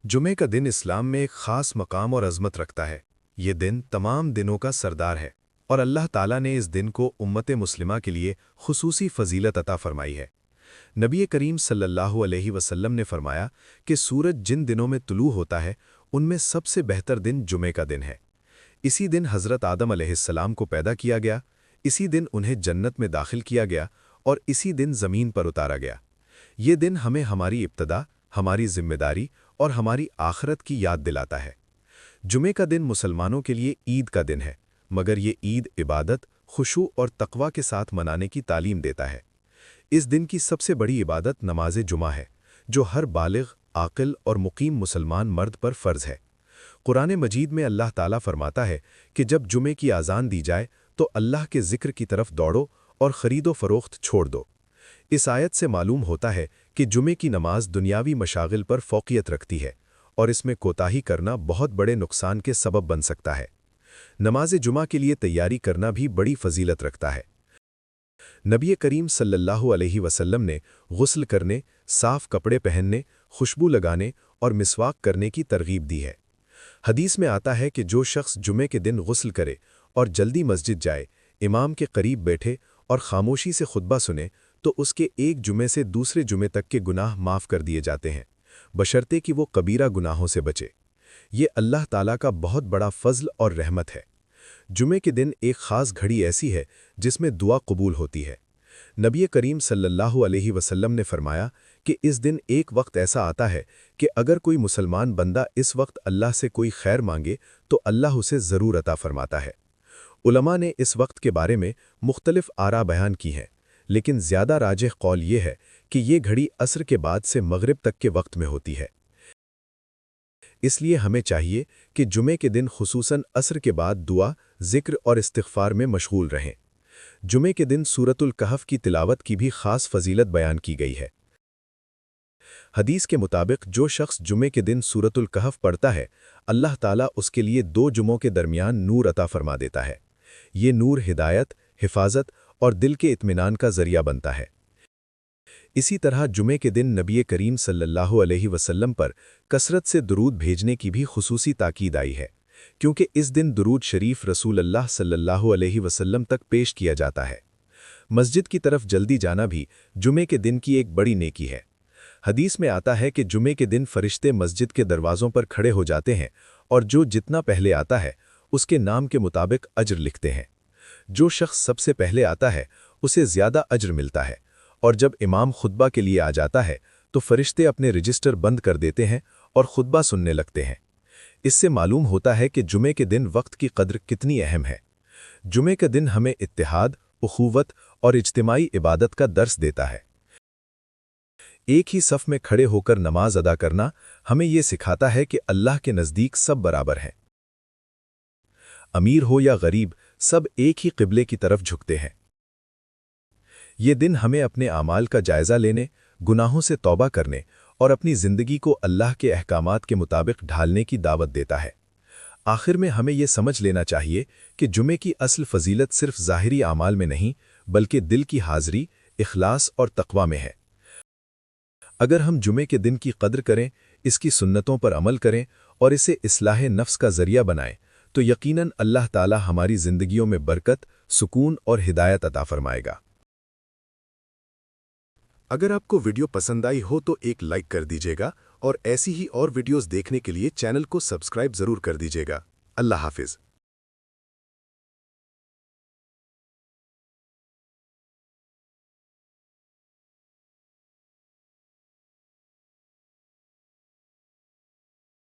जुमे का दिन इस्लाम में एक ख़ास मकाम और अज़मत रखता है। ये दिन तमाम दिनों का सरदार है और अल्लाह ताला ने इस दिन को उम्मत मुस्लिमा के लिए खुसूसी फ़जीलत अता फ़रमाई है। नबी करीम सल्लल्लाहु अलैहि वसल्लम ने फरमाया कि सूरज जिन दिनों में तुलू होता है उनमें सबसे बेहतर दिन जुमे का दिन है। इसी दिन हज़रत आदम अलैहिस्सलाम को पैदा किया गया, इसी दिन उन्हें जन्नत में दाखिल किया गया और इसी दिन ज़मीन पर उतारा गया। ये दिन हमें हमारी इब्तदा, हमारी जिम्मेदारी और हमारी आखिरत की याद दिलाता है। जुमे का दिन मुसलमानों के लिए ईद का दिन है, मगर ये ईद इबादत, खुशू और तक़वा के साथ मनाने की तालीम देता है। इस दिन की सबसे बड़ी इबादत नमाज जुमा है, जो हर बालिग, आक़िल और मुकीम मुसलमान मर्द पर फ़र्ज़ है। कुरान मजीद में अल्लाह ताला फरमाता है कि जब जुमे की आज़ान दी जाए तो अल्लाह के ज़िक्र की तरफ दौड़ो और ख़रीदो फ़रोख्त छोड़ दो। इस आयत से मालूम होता है कि जुमे की नमाज दुनियावी मशागिल पर फ़ौक़ियत रखती है और इसमें कोताही करना बहुत बड़े नुकसान के सबब बन सकता है। नमाज जुमा के लिए तैयारी करना भी बड़ी फजीलत रखता है। नबी करीम सल्लल्लाहु अलैहि वसल्लम ने गुस्ल करने, साफ़ कपड़े पहनने, खुशबू लगाने और मिसवाक करने की तरगीब दी है। हदीस में आता है कि जो शख्स जुमे के दिन गुस्ल करे और जल्दी मस्जिद जाए, इमाम के करीब बैठे और खामोशी से खुतबा सुने, तो उसके एक जुमे से दूसरे जुमे तक के गुनाह माफ़ कर दिए जाते हैं, बशर्ते कि वो कबीरा गुनाहों से बचे। ये अल्लाह ताला का बहुत बड़ा फ़ज़्ल और रहमत है। जुमे के दिन एक ख़ास घड़ी ऐसी है जिसमें दुआ कबूल होती है। नबी करीम सल्लल्लाहु अलैहि वसल्लम ने फरमाया कि इस दिन एक वक्त ऐसा आता है कि अगर कोई मुसलमान बंदा इस वक्त अल्लाह से कोई खैर मांगे तो अल्लाह उसे ज़रूर अता फरमाता है। उलमा ने इस वक्त के बारे में मुख्तलिफ आरा बयान की हैं, लेकिन ज़्यादा राजिह कौल ये है कि ये घड़ी असर के बाद से मगरिब तक के वक्त में होती है। इसलिए हमें चाहिए कि जुमे के दिन खुसूसन असर के बाद दुआ, ज़िक्र और इस्तिग़फ़ार में मशगूल रहें। जुमे के दिन सूरतुल कहफ़ की तिलावत की भी ख़ास फ़जीलत बयान की गई है। हदीस के मुताबिक जो शख्स जुमे के दिन सूरतुल कहफ़ पढ़ता है, अल्लाह ताला उसके लिए 2 जुमों के दरमियान नूर अता फरमा देता है। ये नूर हिदायत, हिफाजत और दिल के इत्मीनान का ज़रिया बनता है। इसी तरह जुमे के दिन नबी करीम सल्लल्लाहु अलैहि वसल्लम पर कसरत से दुरूद भेजने की भी खुसूसी ताकीद आई है, क्योंकि इस दिन दुरूद शरीफ रसूल अल्लाह सल्लल्लाहु अलैहि वसल्लम तक पेश किया जाता है। मस्जिद की तरफ जल्दी जाना भी जुमे के दिन की एक बड़ी नेकी है। हदीस में आता है कि जुमे के दिन फरिश्ते मस्जिद के दरवाज़ों पर खड़े हो जाते हैं और जो जितना पहले आता है उसके नाम के मुताबिक अज्र लिखते हैं। जो शख्स सबसे पहले आता है उसे ज़्यादा अज्र मिलता है, और जब इमाम खुतबा के लिए आ जाता है तो फरिश्ते अपने रजिस्टर बंद कर देते हैं और खुतबा सुनने लगते हैं। इससे मालूम होता है कि जुमे के दिन वक्त की कद्र कितनी अहम है। जुमे का दिन हमें इत्तेहाद, उखुवत और इज्तिमाई इबादत का दर्स देता है। एक ही सफ़ में खड़े होकर नमाज अदा करना हमें ये सिखाता है कि अल्लाह के नज़दीक सब बराबर हैं। अमीर हो या गरीब, सब एक ही क़िबले की तरफ झुकते हैं। ये दिन हमें अपने आमाल का जायज़ा लेने, गुनाहों से तौबा करने और अपनी ज़िंदगी को अल्लाह के अहकामात के मुताबिक ढालने की दावत देता है। आखिर में हमें यह समझ लेना चाहिए कि जुमे की असल फ़जीलत सिर्फ ज़ाहिरी आमाल में नहीं, बल्कि दिल की हाज़री, इखलास और तक़वा में है। अगर हम जुमे के दिन की कद्र करें, इसकी सुन्नतों पर अमल करें और इसे इस्लाह नफ्स का ज़रिया बनाएं, तो यकीनन अल्लाह ताला हमारी ज़िंदगियों में बरकत, सुकून और हिदायत अता फरमाएगा। अगर आपको वीडियो पसंद आई हो तो एक लाइक कर दीजिएगा और ऐसी ही और वीडियोस देखने के लिए चैनल को सब्सक्राइब ज़रूर कर दीजिएगा। अल्लाह हाफ़िज़।